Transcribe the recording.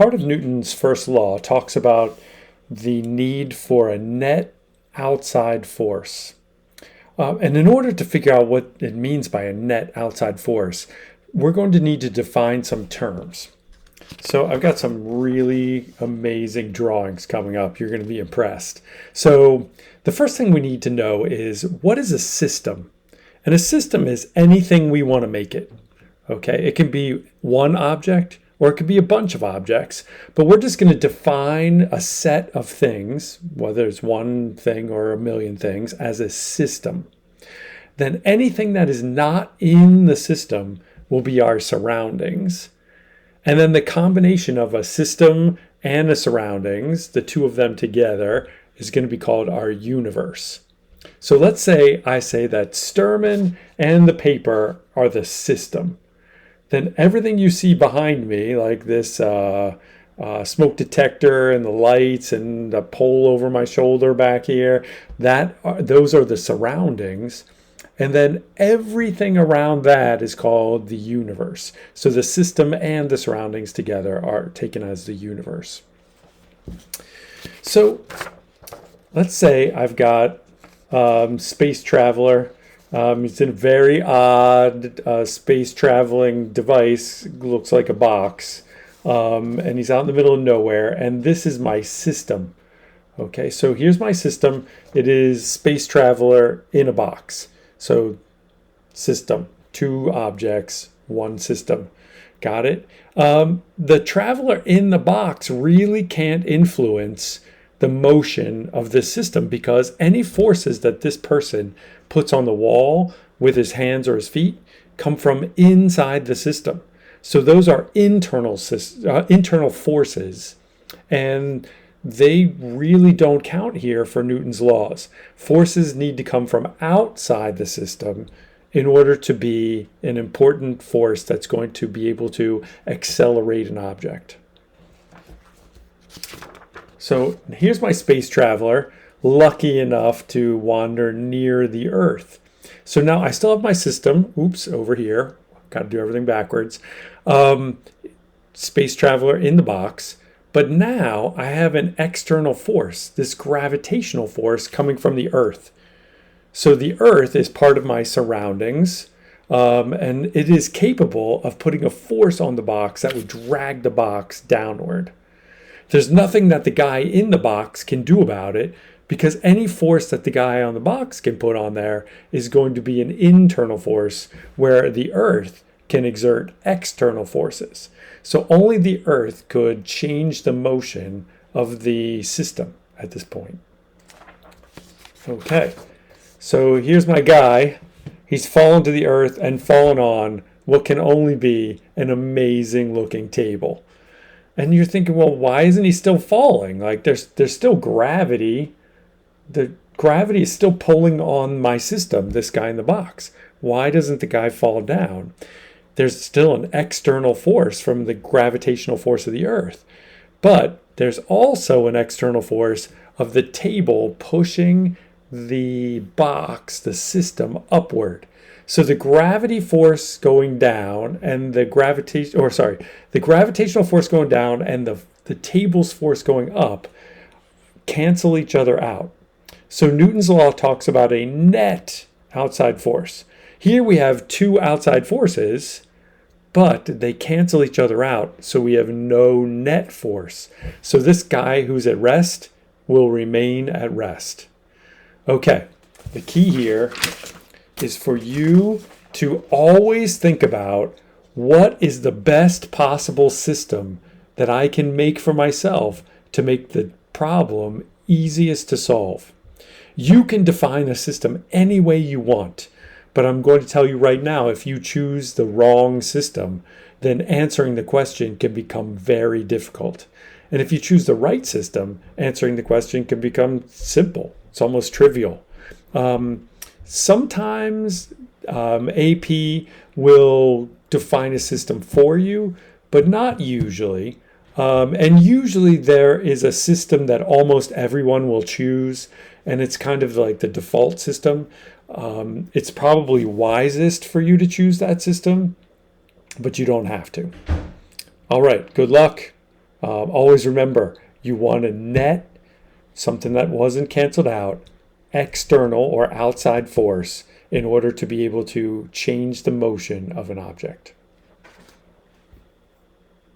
part of Newton's first law talks about the need for a net outside force. And in order to figure out what it means by a net outside force, we're going to need to define some terms. So I've got some really amazing drawings coming up. You're going to be impressed. So the first thing we need to know is, what is a system? And a system is anything we want to make it. Okay, it can be one object or it could be a bunch of objects, but we're just going to define a set of things, whether it's one thing or a million things, as a system. Then anything that is not in the system will be our surroundings. And then the combination of a system and the surroundings, the two of them together, is going to be called our universe. So let's say I say that Sterman and the paper are the system. Then everything you see behind me, like this smoke detector and the lights and the pole over my shoulder back here, those are the surroundings. And then everything around that is called the universe. So the system and the surroundings together are taken as the universe. So let's say I've got space traveler. It's a very odd space traveling device. Looks like a box. And he's out in the middle of nowhere. And this is my system. Okay, so here's my system. It is space traveler in a box. So system, two objects, one system. Got it? The traveler in the box really can't influence the motion of this system, because any forces that this person puts on the wall with his hands or his feet come from inside the system. So those are internal forces, and they really don't count here for Newton's laws. Forces need to come from outside the system in order to be an important force that's going to be able to accelerate an object. So here's my space traveler, lucky enough to wander near the Earth. So now I still have my system. Oops, over here. Got to do everything backwards. Space traveler in the box. But now I have an external force, this gravitational force coming from the Earth. So the Earth is part of my surroundings, and it is capable of putting a force on the box that would drag the box downward. There's nothing that the guy in the box can do about it, because any force that the guy on the box can put on there is going to be an internal force, where the Earth can exert external forces. So only the Earth could change the motion of the system at this point. Okay, so here's my guy. He's fallen to the Earth and fallen on what can only be an amazing looking table. And you're thinking, well, why isn't he still falling? Like there's still gravity. The gravity is still pulling on my system, this guy in the box. Why doesn't the guy fall down? There's still an external force from the gravitational force of the Earth. But there's also an external force of the table pushing the box, the system, upward. So the gravity force going down and the gravitational force going down and the table's force going up cancel each other out. So Newton's law talks about a net outside force. Here we have two outside forces, but they cancel each other out, so we have no net force. So this guy who's at rest will remain at rest. Okay, the key here is for you to always think about, what is the best possible system that I can make for myself to make the problem easiest to solve. You can define a system any way you want. But I'm going to tell you right now, if you choose the wrong system, then answering the question can become very difficult. And if you choose the right system, answering the question can become simple. It's almost trivial. Sometimes AP will define a system for you, but not usually. And usually there is a system that almost everyone will choose, and it's kind of like the default system. It's probably wisest for you to choose that system, but you don't have to. All right, good luck. Always remember, you want a net, something that wasn't canceled out, external or outside force in order to be able to change the motion of an object.